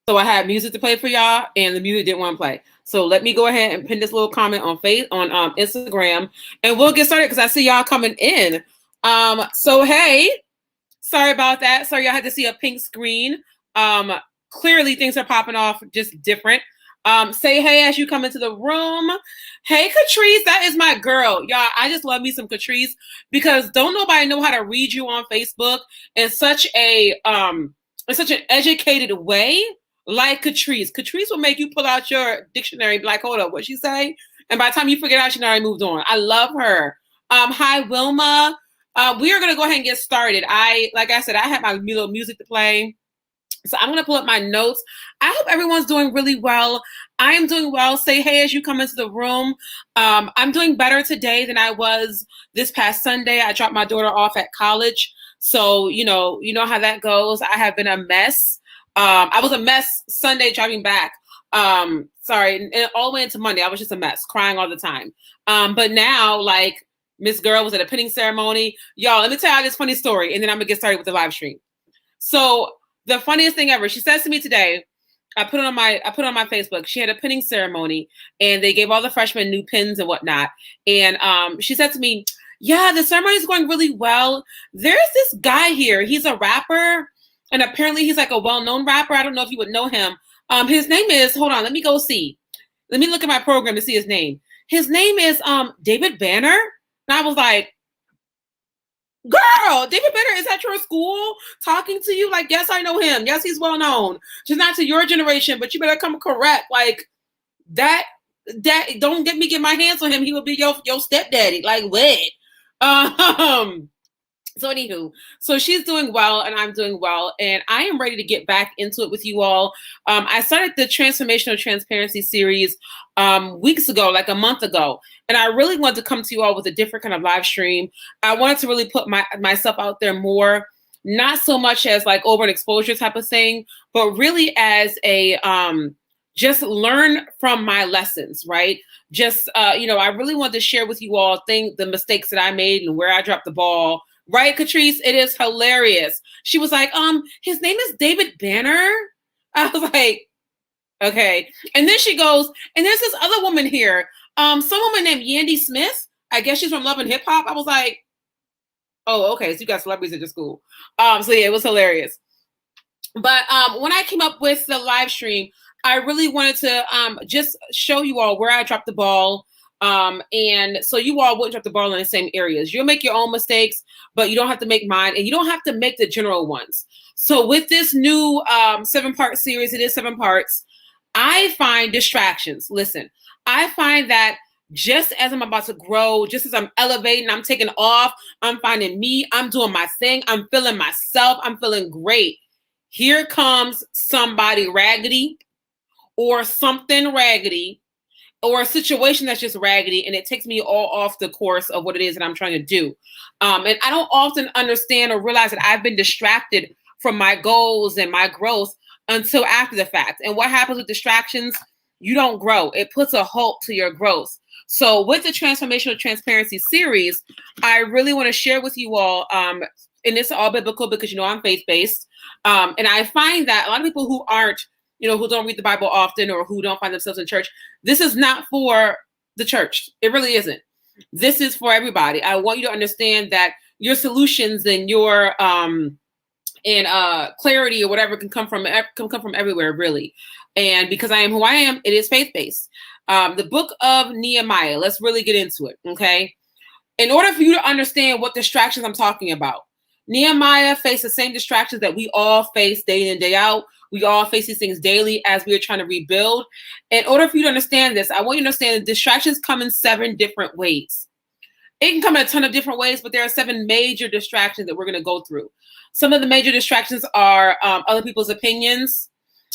So I had music to play for y'all, and the music didn't want to play. So let me go ahead and pin this little comment on Instagram, and we'll get started because I see y'all coming in. So hey, sorry about that. Sorry, y'all had to see a pink screen. Um, Clearly things are popping off just different. Say hey as you come into the room. Hey, Catrice, that is my girl. Y'all, I just love me some Catrice because don't nobody know how to read you on Facebook in such an educated way like Catrice. Catrice will make you pull out your dictionary and be like, hold up, what'd she say? And by the time you figure it out, she already moved on. I love her. Hi, Wilma. We are gonna go ahead and get started. Like I said, I have my little music to play. So I'm gonna pull up my notes. I hope everyone's doing really well. I am doing well. Say hey as you come into the room. I'm doing better today than I was this past Sunday. I dropped my daughter off at college. So, you know how that goes. I have been a mess. I was a mess Sunday driving back. Sorry, and all the way into Monday, I was just a mess, crying all the time. But now, like, Miss Girl was at a pinning ceremony. Y'all, let me tell you this funny story, and then I'm gonna get started with the live stream. So the funniest thing ever, she says to me today, I put it on my Facebook. She had a pinning ceremony, and they gave all the freshmen new pins and whatnot. And she said to me, "Yeah, the ceremony is going really well. There's this guy here. He's a rapper, and apparently he's like a well-known rapper. I don't know if you would know him. His name is, hold on, let me go see. Let me look at my program to see his name. His name is David Banner." And I was like, girl, David Banner is at your school talking to you? Like, yes, I know him. Yes, he's well known. Just not to your generation, but you better come correct. Like, that don't get my hands on him. He will be your stepdaddy. Like, what? So anywho, so she's doing well and I'm doing well, and I am ready to get back into it with you all. I started the Transformational Transparency series weeks ago, like a month ago, and I really wanted to come to you all with a different kind of live stream. I wanted to really put myself out there more, not so much as like over an exposure type of thing, but really as a just learn from my lessons, right? Just I really wanted to share with you all the mistakes that I made and where I dropped the ball. Right, Catrice? It is hilarious. She was like, his name is David Banner. I was like, okay. And then she goes, and there's this other woman here, some woman named Yandy Smith. I guess she's from Love and Hip Hop. I was like, oh, okay. So you got celebrities at your school. So yeah, it was hilarious. But when I came up with the live stream, I really wanted to just show you all where I dropped the ball. And so you all wouldn't drop the ball in the same areas. You'll make your own mistakes, but you don't have to make mine, and you don't have to make the general ones. So with this new 7-part series, it is 7 parts. I find distractions. Listen, I find that just as I'm about to grow, just as I'm elevating, I'm taking off, I'm finding me, I'm doing my thing, I'm feeling myself, I'm feeling great. Here comes somebody raggedy or something raggedy, or a situation that's just raggedy, and it takes me all off the course of what it is that I'm trying to do. And I don't often understand or realize that I've been distracted from my goals and my growth until after the fact. And what happens with distractions? You don't grow. It puts a halt to your growth. So with the Transformational Transparency series, I really want to share with you all, and it's all biblical because, I'm faith-based. And I find that a lot of people who aren't, who don't read the Bible often or who don't find themselves in church, this is not for the church. It really isn't. This is for everybody. I want you to understand that your solutions and your clarity or whatever can come from everywhere, really. And because I am who I am, it is faith-based. The book of Nehemiah, let's really get into it, okay? In order for you to understand what distractions I'm talking about, Nehemiah faced the same distractions that we all face day in and day out. We all face these things daily as we are trying to rebuild. In order for you to understand this, I want you to understand that distractions come in 7 different ways. It can come in a ton of different ways, but there are 7 major distractions that we're going to go through. Some of the major distractions are other people's opinions.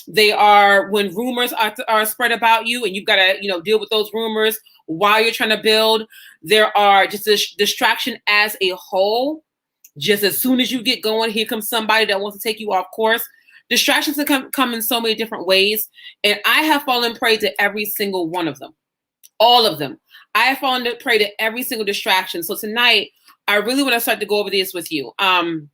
They are when rumors are spread about you, and you've got to deal with those rumors while you're trying to build. There are just a distraction as a whole. Just as soon as you get going, here comes somebody that wants to take you off course. Distractions can come in so many different ways, and I have fallen prey to every single one of them. All of them. I have fallen prey to every single distraction. So tonight, I really want to start to go over this with you, and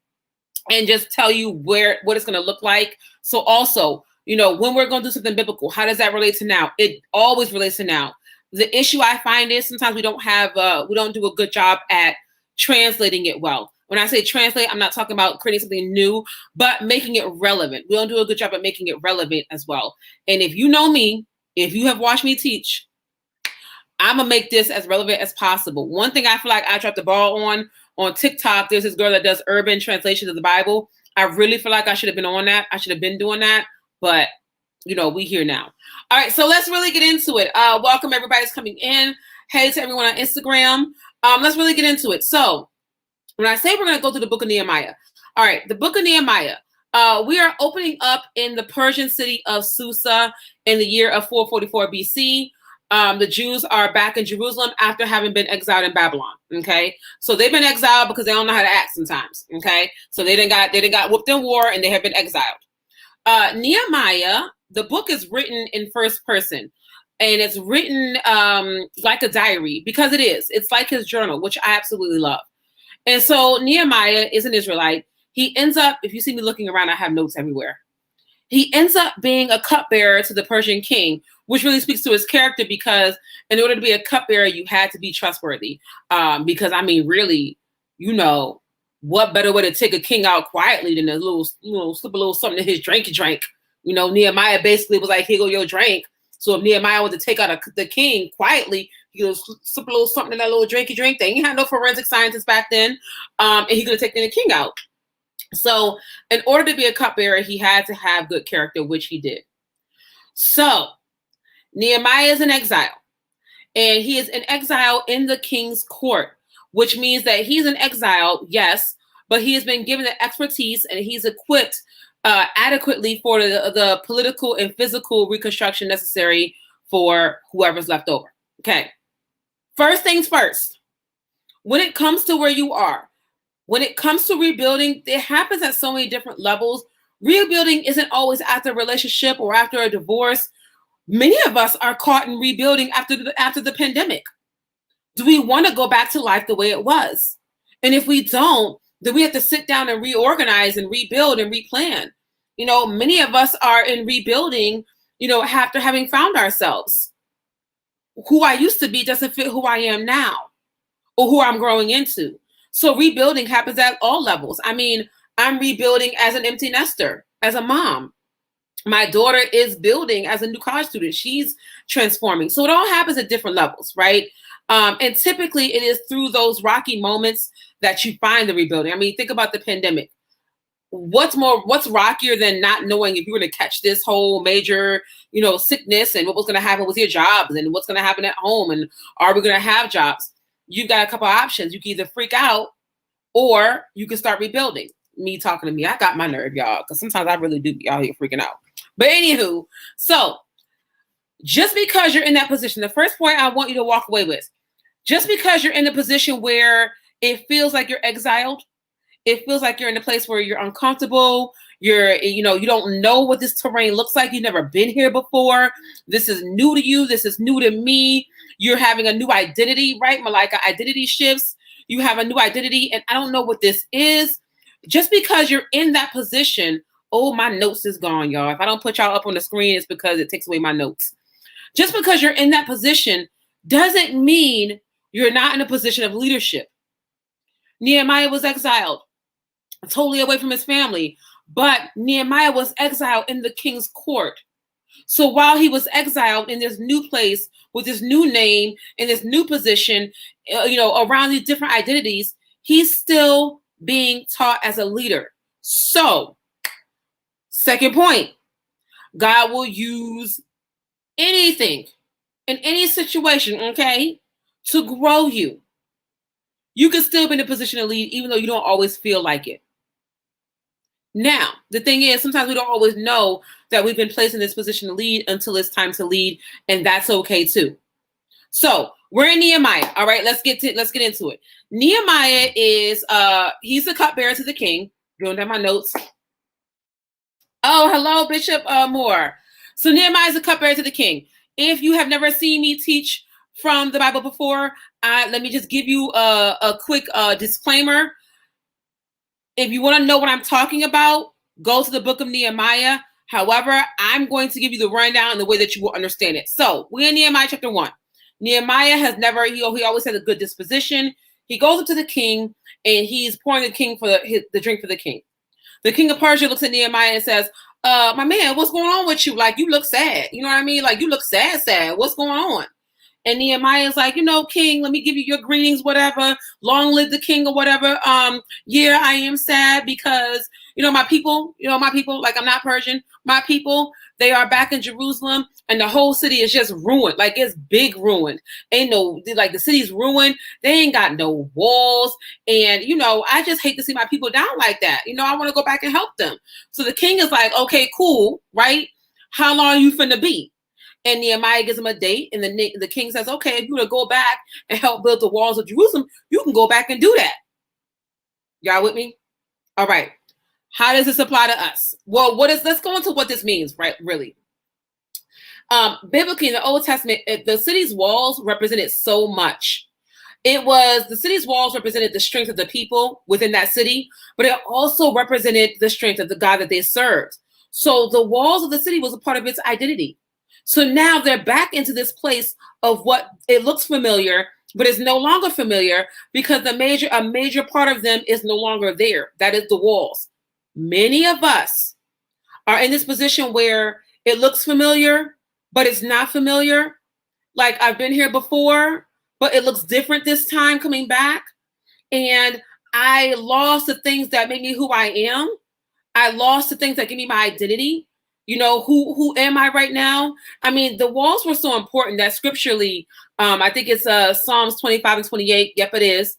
just tell you what it's going to look like. So also, When we're going to do something biblical, how does that relate to now? It always relates to now. The issue I find is sometimes we don't do a good job at translating it well. When I say translate, I'm not talking about creating something new, but making it relevant. We don't do a good job at making it relevant as well. And if you know me, if you have watched me teach, I'm gonna make this as relevant as possible. One thing I feel like I dropped the ball on TikTok, there's this girl that does urban translations of the Bible. I really feel like I should have been on that. I should have been doing that, but we here now. All right, so let's really get into it. Welcome everybody's coming in. Hey to everyone on Instagram. Let's really get into it. So when I say we're going to go to the book of Nehemiah, all right, the book of Nehemiah, we are opening up in the Persian city of Susa in the year of 444 BC. The Jews are back in Jerusalem after having been exiled in Babylon. Okay, so they've been exiled because they don't know how to act sometimes. Okay, so they didn't got whooped in war and they have been exiled. Nehemiah, the book is written in first person, and it's written like a diary because it is. It's like his journal, which I absolutely love. And so Nehemiah is an Israelite. He ends up, if you see me looking around, I have notes everywhere. He ends up being a cupbearer to the Persian king, which really speaks to his character because in order to be a cupbearer, you had to be trustworthy. Because, I mean, really, what better way to take a king out quietly than slip a little something in his drink? Nehemiah basically was like, here go your drink. So if Nehemiah wanted to take out the king quietly, he could slip a little something in that little drinky drink thing. He had no forensic scientists back then, and he could have taken the king out. So in order to be a cupbearer, he had to have good character, which he did. So Nehemiah is in exile, and he is in exile in the king's court, which means that he's in exile, yes, but he has been given the expertise and he's equipped adequately for the political and physical reconstruction necessary for whoever's left over. Okay. First things first, when it comes to where you are, when it comes to rebuilding, it happens at so many different levels. Rebuilding isn't always after a relationship or after a divorce. Many of us are caught in rebuilding after the pandemic. Do we want to go back to life the way it was? And if we don't, then we have to sit down and reorganize and rebuild and replan. Many of us are in rebuilding, after having found ourselves. Who I used to be doesn't fit who I am now or who I'm growing into. So rebuilding happens at all levels. I mean, I'm rebuilding as an empty nester, as a mom. My daughter is building as a new college student. She's transforming. So it all happens at different levels, right? And typically it is through those rocky moments that you find the rebuilding. I mean, think about the pandemic. What's rockier than not knowing if you're going to catch this whole major, sickness and what was going to happen with your jobs and what's going to happen at home and are we going to have jobs? You've got a couple of options. You can either freak out or you can start rebuilding. Me talking to me, I got my nerve, y'all, because sometimes I really do be out here freaking out. But anywho, so just because you're in that position, the first point I want you to walk away with, just because you're in a position where it feels like you're exiled, it feels like you're in a place where you're uncomfortable, you don't know what this terrain looks like, you've never been here before, this is new to you, this is new to me, you're having a new identity, right? Malika, identity shifts, you have a new identity, and I don't know what this is. Just because you're in that position, oh, my notes is gone, y'all. If I don't put y'all up on the screen, it's because it takes away my notes. Just because you're in that position doesn't mean you're not in a position of leadership. Nehemiah was exiled, totally away from his family, but Nehemiah was exiled in the king's court. So while he was exiled in this new place with this new name in this new position, around these different identities, he's still being taught as a leader. So, second point, God will use anything in any situation, okay, to grow you. You can still be in a position to lead even though you don't always feel like it. Now, the thing is, sometimes we don't always know that we've been placed in this position to lead until it's time to lead, and that's okay too. So we're in Nehemiah. All right, let's get into it. Nehemiah is he's the cupbearer to the king. Going down my notes. Oh, hello, Bishop Moore. So Nehemiah is the cupbearer to the king. If you have never seen me teach from the Bible before, let me just give you a quick disclaimer. If you want to know what I'm talking about, go to the book of Nehemiah. However, I'm going to give you the rundown in the way that you will understand it. So we're in Nehemiah chapter 1. Nehemiah has never, he always had a good disposition. He goes up to the king and he's pouring the king for the drink for the king. The king of Persia looks at Nehemiah and says, my man, what's going on with you? Like, you look sad. You know what I mean? Like, you look sad. What's going on? And Nehemiah is like, king, let me give you your greetings, whatever. Long live the king or whatever. Yeah, I am sad because, my people, like I'm not Persian. My people, they are back in Jerusalem and the whole city is just ruined. Like it's big ruined. Ain't no, like the city's ruined. They ain't got no walls. And, I just hate to see my people down like that. I want to go back and help them. So the king is like, okay, cool, right? How long are you finna be? And Nehemiah gives him a date, and the king says, okay, if you want to go back and help build the walls of Jerusalem, you can go back and do that. Y'all with me? All right. How does this apply to us? Well, let's go into what this means, right? Really. Biblically, in the Old Testament, the city's walls represented so much. The city's walls represented the strength of the people within that city, but it also represented the strength of the God that they served. So the walls of the city was a part of its identity. So now they're back into this place of what it looks familiar, but it's no longer familiar because a major part of them is no longer there. That is the walls. Many of us are in this position where it looks familiar, but it's not familiar. Like I've been here before, but it looks different this time coming back. And I lost the things that make me who I am. I lost the things that give me my identity. Who am I right now? I mean, the walls were so important that scripturally, I think it's Psalms 25 and 28. Yep, it is.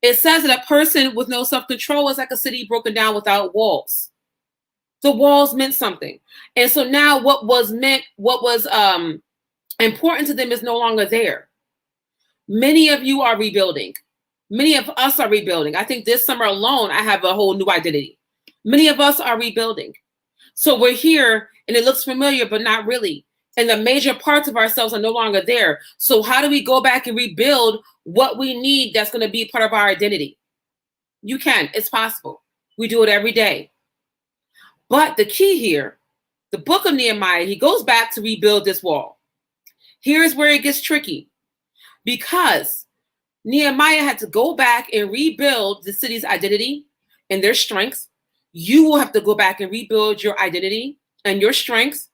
It says that a person with no self-control is like a city broken down without walls. The walls meant something. And so now what was important to them is no longer there. Many of you are rebuilding. Many of us are rebuilding. I think this summer alone, I have a whole new identity. Many of us are rebuilding. So we're here and it looks familiar, but not really. And the major parts of ourselves are no longer there. So how do we go back and rebuild what we need that's going to be part of our identity? You can. It's possible. We do it every day. But the key here, the book of Nehemiah, he goes back to rebuild this wall. Here's where it gets tricky. Because Nehemiah had to go back and rebuild the city's identity and their strengths. You will have to go back and rebuild your identity and your strengths.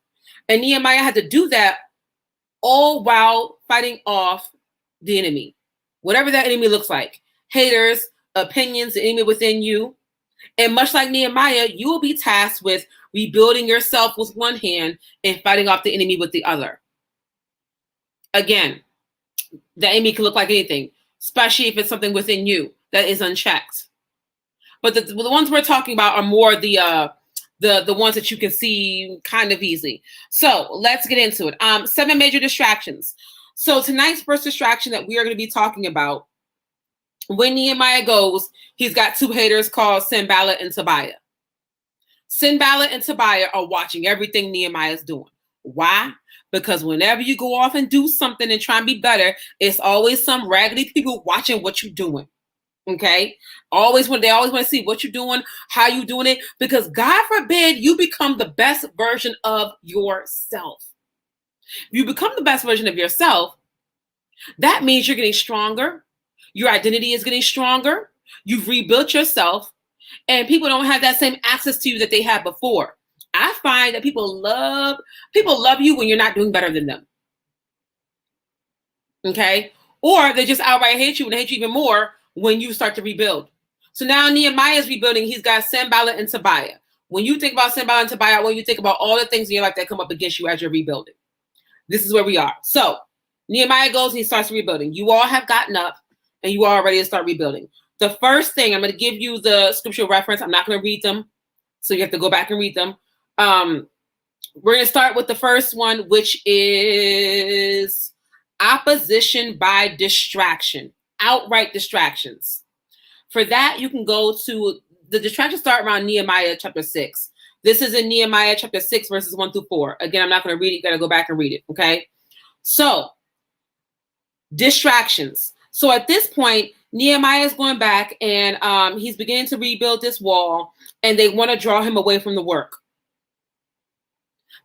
And Nehemiah had to do that all while fighting off the enemy, whatever that enemy looks like. Haters, opinions, the enemy within you. And much like Nehemiah, you will be tasked with rebuilding yourself with one hand and fighting off the enemy with the other. Again, the enemy can look like anything, especially if it's something within you that is unchecked. But the ones we're talking about are more the ones that you can see kind of easily. So let's get into it. 7 major distractions. So tonight's first distraction that we are going to be talking about, when Nehemiah goes, he's got 2 haters called Sanballat and Tobiah. Sanballat and Tobiah are watching everything Nehemiah is doing. Why? Because whenever you go off and do something and try and be better, it's always some raggedy people watching what you're doing. Okay. They always want to see what you're doing, how you doing it, because God forbid you become the best version of yourself. If you become the best version of yourself, that means you're getting stronger. Your identity is getting stronger. You've rebuilt yourself, and people don't have that same access to you that they had before. I find that people love you when you're not doing better than them. Okay. Or they just outright hate you, and they hate you even more when you start to rebuild. So now Nehemiah is rebuilding. He's got Sanballat and Tobiah. When you think about Sanballat and Tobiah, when you think about all the things in your life that come up against you as you're rebuilding, this is where we are. So Nehemiah goes and he starts rebuilding. You all have gotten up and you are ready to start rebuilding. The first thing, I'm going to give you the scriptural reference. I'm not going to read them, so you have to go back and read them. We're going to start with the first one, which is opposition by distraction. Outright distractions. For that, you can go to the distractions start around Nehemiah chapter 6. This is in Nehemiah chapter 6, verses 1 through 4. Again, I'm not going to read it. You got to go back and read it. Okay. So distractions. So at this point, Nehemiah is going back and he's beginning to rebuild this wall, and they want to draw him away from the work.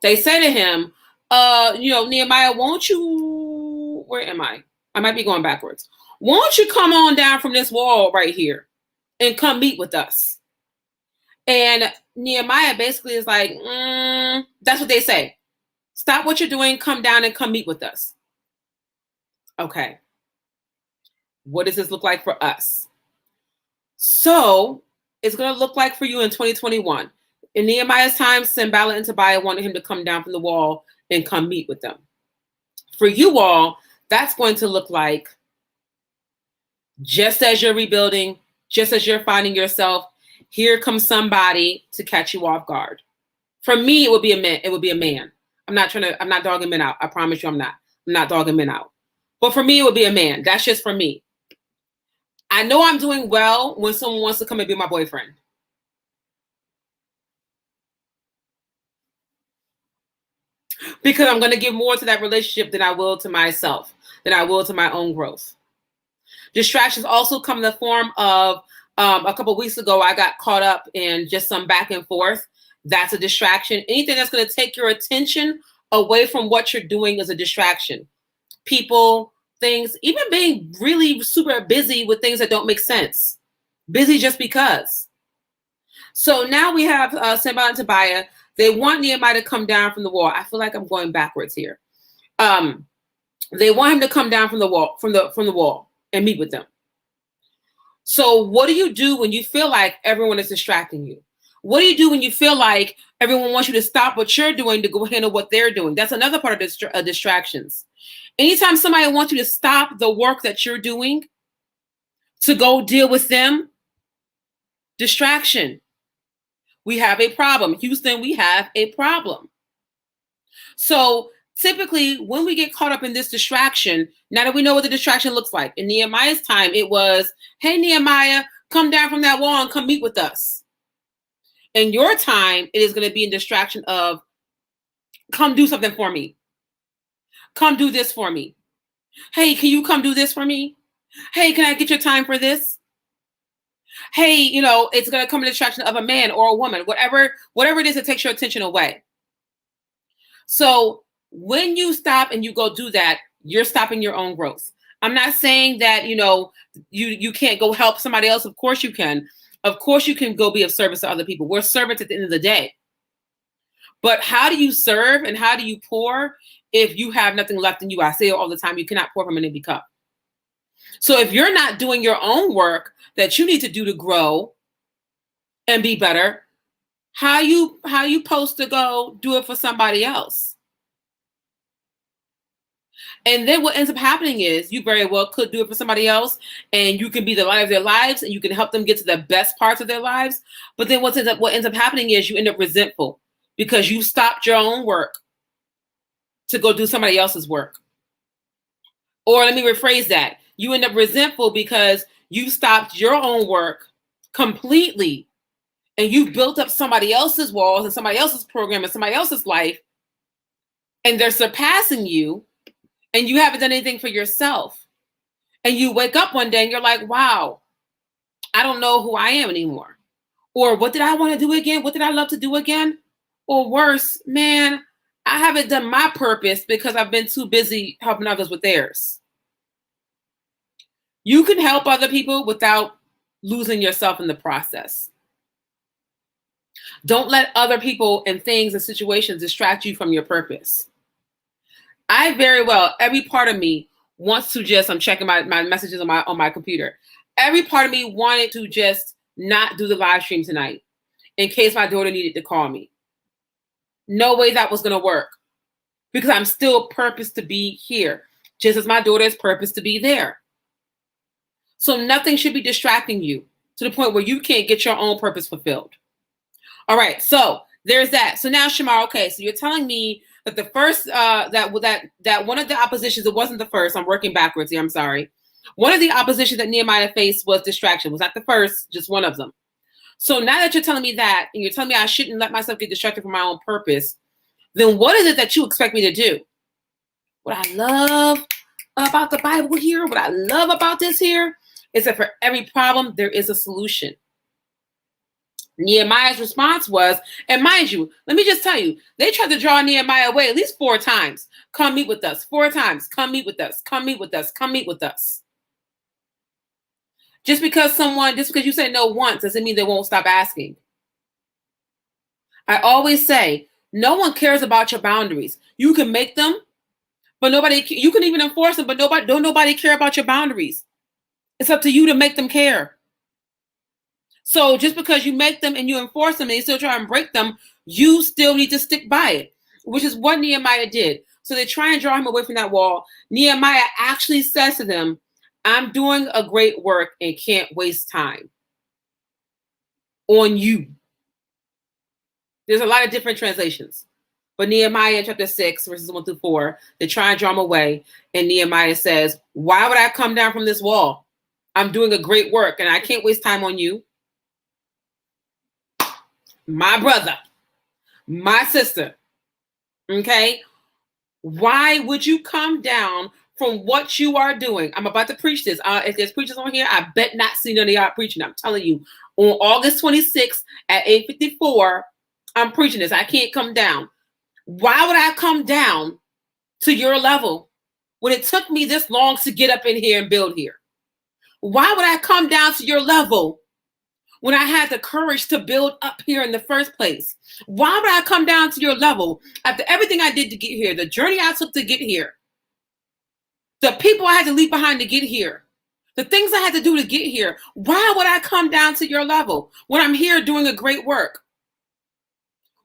They say to him, Nehemiah, won't you, where am I? I might be going backwards. Won't you come on down from this wall right here and come meet with us? And Nehemiah basically is like, that's what they say. Stop what you're doing, come down and come meet with us. Okay. What does this look like for us? So it's going to look like for you in 2021. In Nehemiah's time, Sanballat and Tobiah wanted him to come down from the wall and come meet with them. For you all, that's going to look like, just as you're rebuilding, just as you're finding yourself, here comes somebody to catch you off guard. For me, it would be a man. It would be a man. I'm not dogging men out. I promise you I'm not dogging men out. But for me, it would be a man. That's just for me. I know I'm doing well when someone wants to come and be my boyfriend. Because I'm going to give more to that relationship than I will to myself, than I will to my own growth. Distractions also come in the form of, a couple of weeks ago, I got caught up in just some back and forth. That's a distraction. Anything that's going to take your attention away from what you're doing is a distraction. People, things, even being really super busy with things that don't make sense. Busy just because. So now we have Sanballat and Tobiah. They want Nehemiah to come down from the wall. I feel like I'm going backwards here. They want him to come down from the wall, from the wall, and meet with them. So what do you do when you feel like everyone is distracting you? What do you do when you feel like everyone wants you to stop what you're doing to go handle what they're doing? That's another part of distractions. Anytime somebody wants you to stop the work that you're doing to go deal with them, distraction. We have a problem. Houston, we have a problem. So typically, when we get caught up in this distraction, now that we know what the distraction looks like, in Nehemiah's time, it was, hey, Nehemiah, come down from that wall and come meet with us. In your time, it is going to be a distraction of, come do something for me. Come do this for me. Hey, can you come do this for me? Hey, can I get your time for this? Hey, it's going to come in the distraction of a man or a woman, whatever it is that takes your attention away. So when you stop and you go do that, you're stopping your own growth. I'm not saying that, you can't go help somebody else. Of course you can. Of course you can go be of service to other people. We're servants at the end of the day. But how do you serve and how do you pour if you have nothing left in you? I say it all the time, you cannot pour from an empty cup. So if you're not doing your own work that you need to do to grow and be better, how you supposed to go do it for somebody else? And then what ends up happening is you very well could do it for somebody else and you can be the light of their lives and you can help them get to the best parts of their lives. But then what ends up happening is you end up resentful because you stopped your own work to go do somebody else's work. Or let me rephrase that. You end up resentful because you stopped your own work completely and you built up somebody else's walls and somebody else's program and somebody else's life, and they're surpassing you, and you haven't done anything for yourself. And you wake up one day and you're like, wow, I don't know who I am anymore. Or what did I want to do again? What did I love to do again? Or worse, man, I haven't done my purpose because I've been too busy helping others with theirs. You can help other people without losing yourself in the process. Don't let other people and things and situations distract you from your purpose. Every part of me wants to just, I'm checking my messages on my computer. Every part of me wanted to just not do the live stream tonight in case my daughter needed to call me. No way that was going to work because I'm still purposed to be here, just as my daughter is purposed to be there. So nothing should be distracting you to the point where you can't get your own purpose fulfilled. All right, so there's that. So now, Shamar, okay, so you're telling me that the first, that one of the oppositions, it wasn't the first, I'm working backwards here, I'm sorry. One of the oppositions that Nehemiah faced was distraction. It was not the first, just one of them. So now that you're telling me that, and you're telling me I shouldn't let myself get distracted from my own purpose, then what is it that you expect me to do? What I love about the Bible here, what I love about this here, is that for every problem, there is a solution. Nehemiah's response was, and mind you, let me just tell you, they tried to draw Nehemiah away at least 4 times. Come meet with us. 4 times. Come meet with us. Come meet with us. Come meet with us. Just because you say no once doesn't mean they won't stop asking. I always say, no one cares about your boundaries. You can make them, but you can even enforce them, but don't nobody care about your boundaries. It's up to you to make them care. So just because you make them and you enforce them and you still try and break them, you still need to stick by it, which is what Nehemiah did. So they try and draw him away from that wall. Nehemiah actually says to them, I'm doing a great work and can't waste time on you. There's a lot of different translations. But Nehemiah chapter 6, verses 1 through 4, they try and draw him away. And Nehemiah says, why would I come down from this wall? I'm doing a great work and I can't waste time on you. My brother, my sister, okay? Why would you come down from what you are doing? I'm about to preach this. If there's preachers on here, I bet not see none of y'all preaching. I'm telling you, on August 26th at 8:54, I'm preaching this. I can't come down. Why would I come down to your level when it took me this long to get up in here and build here? Why would I come down to your level when I had the courage to build up here in the first place? Why would I come down to your level after everything I did to get here, the journey I took to get here, the people I had to leave behind to get here, the things I had to do to get here? Why would I come down to your level when I'm here doing a great work?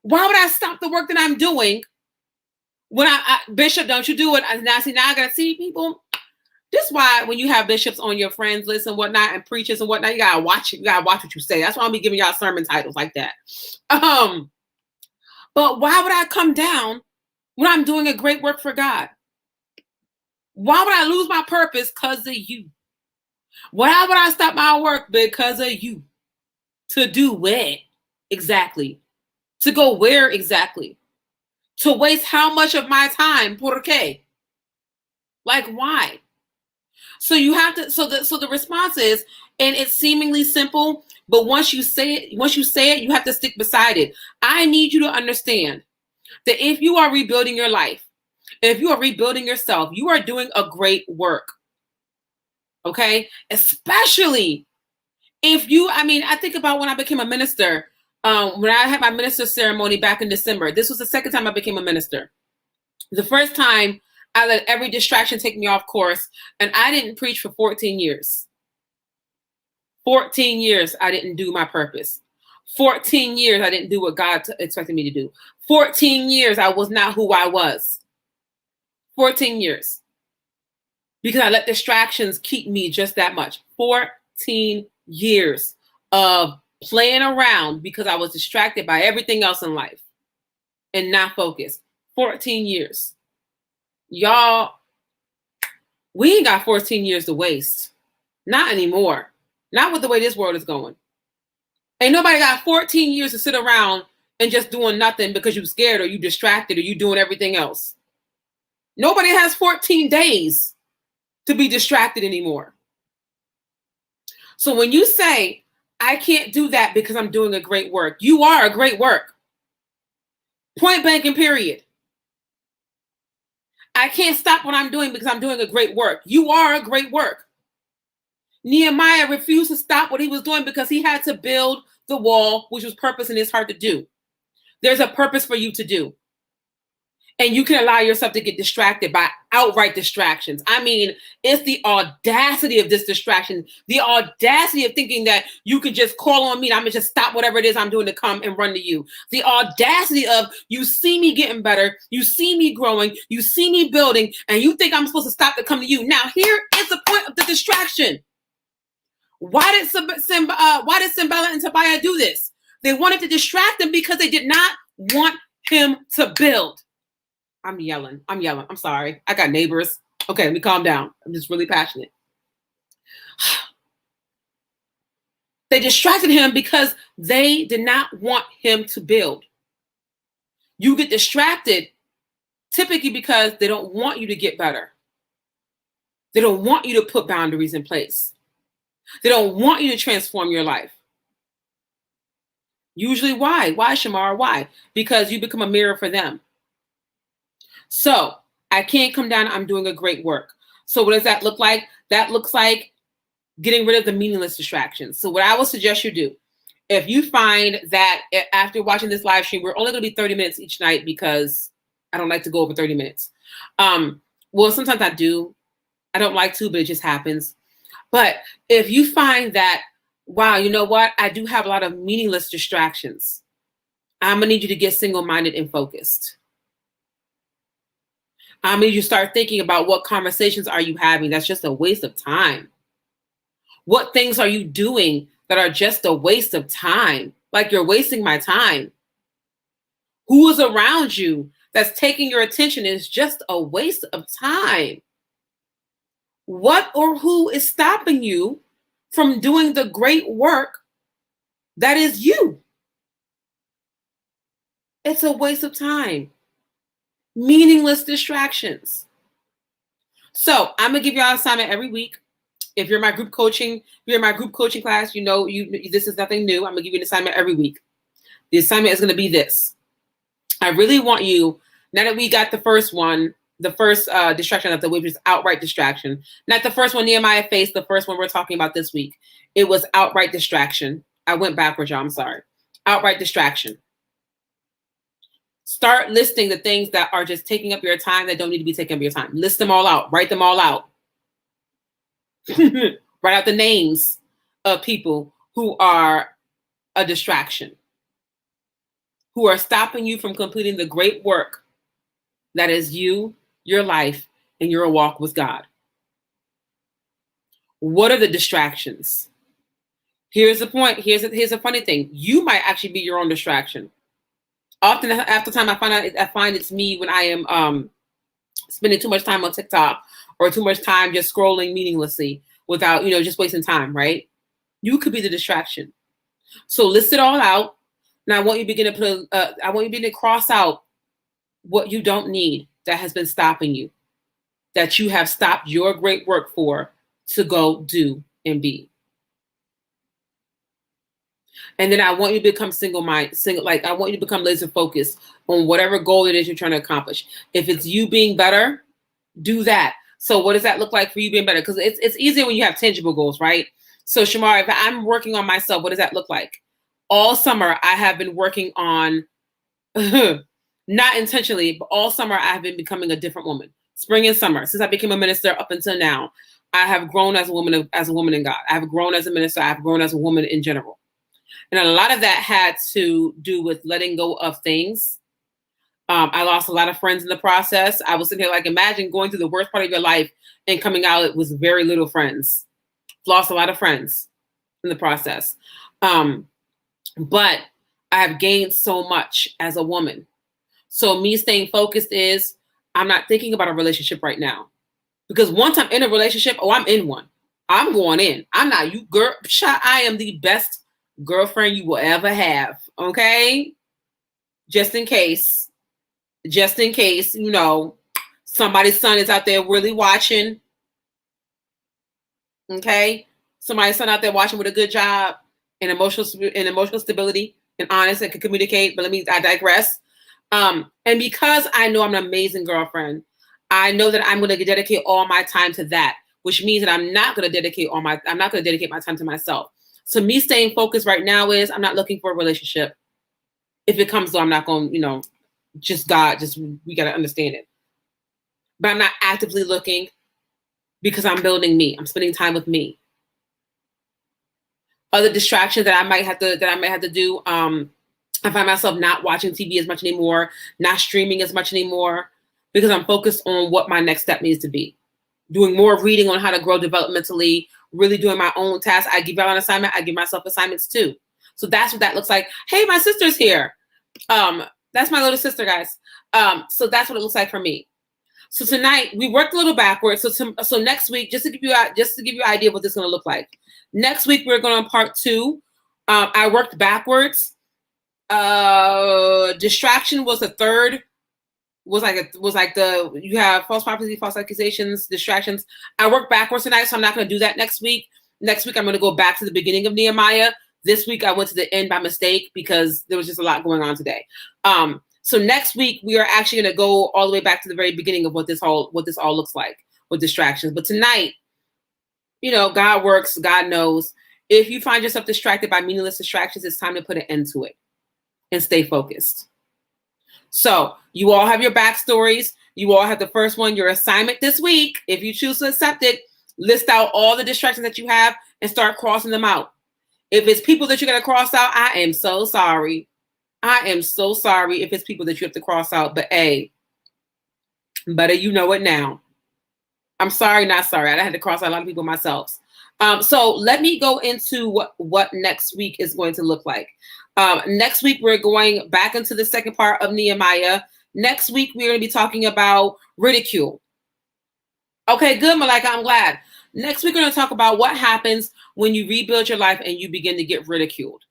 Why would I stop the work that I'm doing when Bishop, don't you do it? Now I gotta see people. This is why when you have bishops on your friends list and whatnot and preachers and whatnot, you gotta watch it. You gotta watch what you say. That's why I'll be giving y'all sermon titles like that. But why would I come down when I'm doing a great work for God? Why would I lose my purpose because of you? Why would I stop my work because of you? To do what exactly? To go where exactly? To waste how much of my time? ¿Por qué? Like why? So you have to. So the response is, and it's seemingly simple, but once you say it, you have to stick beside it. I need you to understand that if you are rebuilding your life, if you are rebuilding yourself, you are doing a great work. Okay, especially if you. I mean, I think about when I became a minister. When I had my minister ceremony back in December. This was the second time I became a minister. The first time, I let every distraction take me off course, and I didn't preach for 14 years. 14 years I didn't do my purpose. 14 years I didn't do what God expected me to do. 14 years I was not who I was. 14 years. Because I let distractions keep me just that much. 14 years of playing around because I was distracted by everything else in life and not focused. 14 years. Y'all, we ain't got 14 years to waste. Not anymore. Not with the way this world is going. Ain't nobody got 14 years to sit around and just doing nothing because you're scared or you distracted or you doing everything else. Nobody has 14 days to be distracted anymore. So when you say, I can't do that because I'm doing a great work, you are a great work. Point blank and period. I can't stop what I'm doing because I'm doing a great work. You are a great work. Nehemiah refused to stop what he was doing because he had to build the wall, which was purpose in his heart to do. There's a purpose for you to do. And you can allow yourself to get distracted by outright distractions. I mean, it's the audacity of this distraction, the audacity of thinking that you can just call on me and I'm going to just stop whatever it is I'm doing to come and run to you. The audacity of you see me getting better, you see me growing, you see me building, and you think I'm supposed to stop to come to you. Now, here is the point of the distraction. Why did Sanballat and Tobiah do this? They wanted to distract him because they did not want him to build. I'm yelling. I'm sorry. I got neighbors. Okay, let me calm down. I'm just really passionate. They distracted him because they did not want him to build. You get distracted typically because they don't want you to get better. They don't want you to put boundaries in place. They don't want you to transform your life. Usually why? Why, Shamar? Why? Because you become a mirror for them. So I can't come down. I'm doing a great work. So what does that look like? That looks like getting rid of the meaningless distractions. So what I would suggest you do, if you find that after watching this live stream, we're only going to be 30 minutes each night because I don't like to go over 30 minutes. Well, sometimes I do. I don't like to, but it just happens. But if you find that, wow, you know what? I do have a lot of meaningless distractions. I'm going to need you to get single-minded and focused. I'm going to need you to start thinking about what conversations are you having that's just a waste of time. What things are you doing that are just a waste of time? Like you're wasting my time. Who is around you that's taking your attention is just a waste of time. What or who is stopping you from doing the great work that is you? It's a waste of time. Meaningless distractions. So I'm gonna give y'all an assignment every week. If you're in my group coaching, class, you know this is nothing new. I'm gonna give you an assignment every week. The assignment is gonna be this. I really want you, now that we got the first one, the first distraction of the week, which is outright distraction. Not the first one Nehemiah faced, the first one we're talking about this week. It was outright distraction. I went backwards, y'all. I'm sorry. Outright distraction. Start listing the things that are just taking up your time that don't need to be taking up your time. List them all out. Write them all out. Write out the names of people who are a distraction, who are stopping you from completing the great work that is you, your life, and your walk with God. What are the distractions? Here's the point. Here's a funny thing. You might actually be your own distraction. Often after time, I find it's me when I am spending too much time on TikTok or too much time just scrolling meaninglessly without, just wasting time, right? You could be the distraction. So list it all out. Now I want you to begin to cross out what you don't need that has been stopping you, that you have stopped your great work for to go do and be. And then I want you to become I want you to become laser focused on whatever goal it is you're trying to accomplish. If it's you being better, do that. So what does that look like for you being better? Because it's easier when you have tangible goals, right? So Shamar, if I'm working on myself, what does that look like? All summer, I have been working on, not intentionally, but all summer I have been becoming a different woman. Spring and summer, since I became a minister up until now, I have grown as a woman in God. I have grown as a minister. I have grown as a woman in general. And a lot of that had to do with letting go of things. I lost a lot of friends in the process. I was sitting here imagine going through the worst part of your life and coming out with very little friends. Lost a lot of friends in the process. But I have gained so much as a woman. So me staying focused is I'm not thinking about a relationship right now. Because once I'm in a relationship, I'm in one. I'm going in. I'm not you, girl. I am the best girlfriend you will ever have. Okay? Just in case, somebody's son is out there really watching. Okay? Somebody's son out there watching with a good job and emotional stability and honest and can communicate. But I digress. And because I know I'm an amazing girlfriend, I know that I'm going to dedicate all my time to that, which means that I'm not going to dedicate my time to myself. So me staying focused right now is I'm not looking for a relationship. If it comes though, I'm not going, we got to understand it. But I'm not actively looking because I'm building me. I'm spending time with me. Other distractions that I might have to do. I find myself not watching TV as much anymore, not streaming as much anymore, because I'm focused on what my next step needs to be. Doing more reading on how to grow developmentally, really doing my own tasks. I give y'all an assignment. I give myself assignments too. So that's what that looks like. Hey, my sister's here. That's my little sister, guys. So that's what it looks like for me. So tonight we worked a little backwards. So next week, just to give you an idea of what this is going to look like. Next week we're going on part 2. I worked backwards. Distraction was the third. You have false prophecy, false accusations, distractions. I worked backwards tonight, so I'm not going to do that next week. Next week I'm going to go back to the beginning of Nehemiah This week I went to the end by mistake because there was just a lot going on today. So next week we are actually going to go all the way back to the very beginning of what this all looks like with distractions. But tonight, God works, God knows. If you find yourself distracted by meaningless distractions, it's time to put an end to it and stay focused. So you all have your backstories. You all have the first one, your assignment this week. If you choose to accept it, list out all the distractions that you have and start crossing them out. If it's people that you're going to cross out, I am so sorry. I am so sorry if it's people that you have to cross out. But hey, better you know it now. I'm sorry, not sorry. I had to cross out a lot of people myself. So let me go into what next week is going to look like. Next week, we're going back into the second part of Nehemiah. Next week, we're going to be talking about ridicule. Okay, good, Malika. I'm glad. Next week, we're going to talk about what happens when you rebuild your life and you begin to get ridiculed.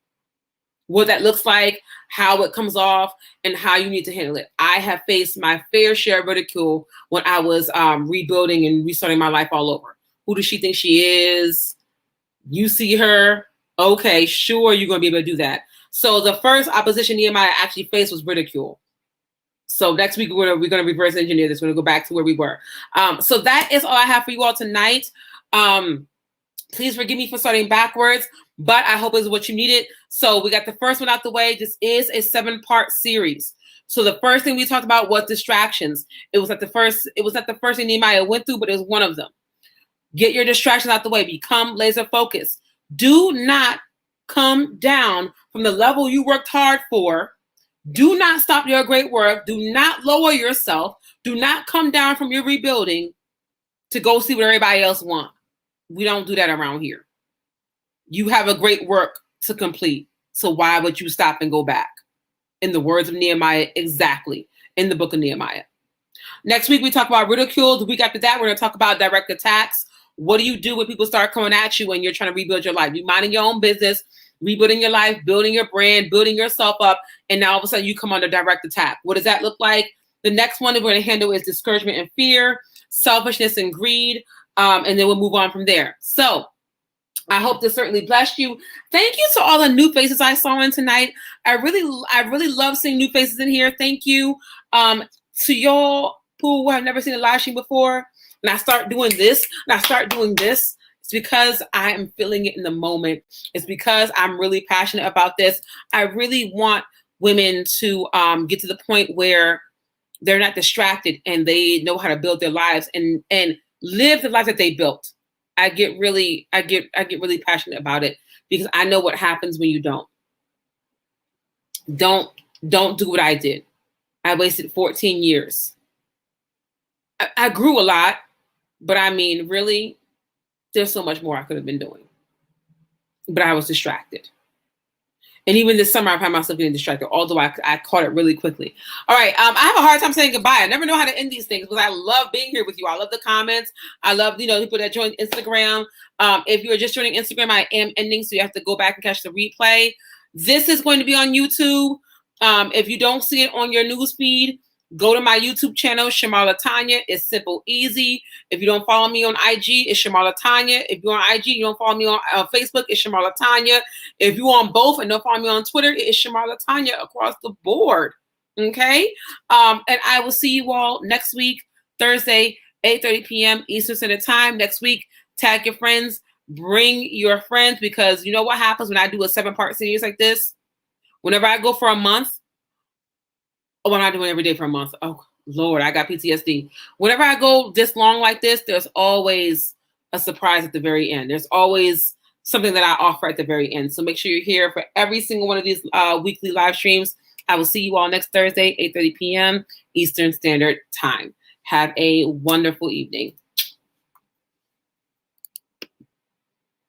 What that looks like, how it comes off, and how you need to handle it. I have faced my fair share of ridicule when I was rebuilding and restarting my life all over. Who does she think she is? You see her? Okay, sure, you're going to be able to do that. So the first opposition Nehemiah actually faced was ridicule. So next week, we're going to reverse engineer this. We're going to go back to where we were. So that is all I have for you all tonight. Please forgive me for starting backwards, but I hope it's what you needed. So we got the first one out the way. This is a 7-part series. So the first thing we talked about was distractions. It was not the first thing Nehemiah went through, but it was one of them. Get your distractions out the way. Become laser focused. Do not come down from the level you worked hard for. Do not stop your great work. Do not lower yourself. Do not come down from your rebuilding to go see what everybody else wants. We don't do that around here. You have a great work to complete. So why would you stop and go back? In the words of Nehemiah, exactly, in the book of Nehemiah. Next week, we talk about ridicule. The week after that, we're going to talk about direct attacks. What do you do when people start coming at you when you're trying to rebuild your life? You minding your own business, rebuilding your life, building your brand, building yourself up, and now all of a sudden you come under direct attack. What does that look like? The next one that we're going to handle is discouragement and fear, selfishness and greed, and then we'll move on from there. So I hope this certainly blessed you. Thank you to all the new faces I saw in tonight. I really love seeing new faces in here. Thank you to y'all who have never seen a live stream before. And I start doing this, it's because I am feeling it in the moment. It's because I'm really passionate about this. I really want women to get to the point where they're not distracted and they know how to build their lives and live the life that they built. I get really passionate about it because I know what happens when you don't. Don't do what I did. I wasted 14 years. I grew a lot, but I mean, really, there's so much more I could have been doing. But I was distracted. And even this summer, I found myself getting distracted, although I caught it really quickly. All right. I have a hard time saying goodbye. I never know how to end these things because I love being here with you. I love the comments. I love, people that join Instagram. If you are just joining Instagram, I am ending, so you have to go back and catch the replay. This is going to be on YouTube. If you don't see it on your news feed, go to my YouTube channel, Chiiiiile Tanya. It's simple, easy. If you don't follow me on IG, it's Chiiiiile Tanya. If you're on IG, you don't follow me on Facebook, it's Chiiiiile Tanya. If you're on both and don't follow me on Twitter, it's Chiiiiile Tanya across the board. Okay? And I will see you all next week, Thursday, 8:30 p.m. Eastern Standard Time. Next week, tag your friends. Bring your friends because you know what happens when I do a 7-part series like this? Whenever I go for a month, I'm not doing every day for a month. Oh, Lord, I got PTSD. Whenever I go this long like this, there's always a surprise at the very end. There's always something that I offer at the very end. So make sure you're here for every single one of these weekly live streams. I will see you all next Thursday, 8:30 p.m. Eastern Standard Time. Have a wonderful evening.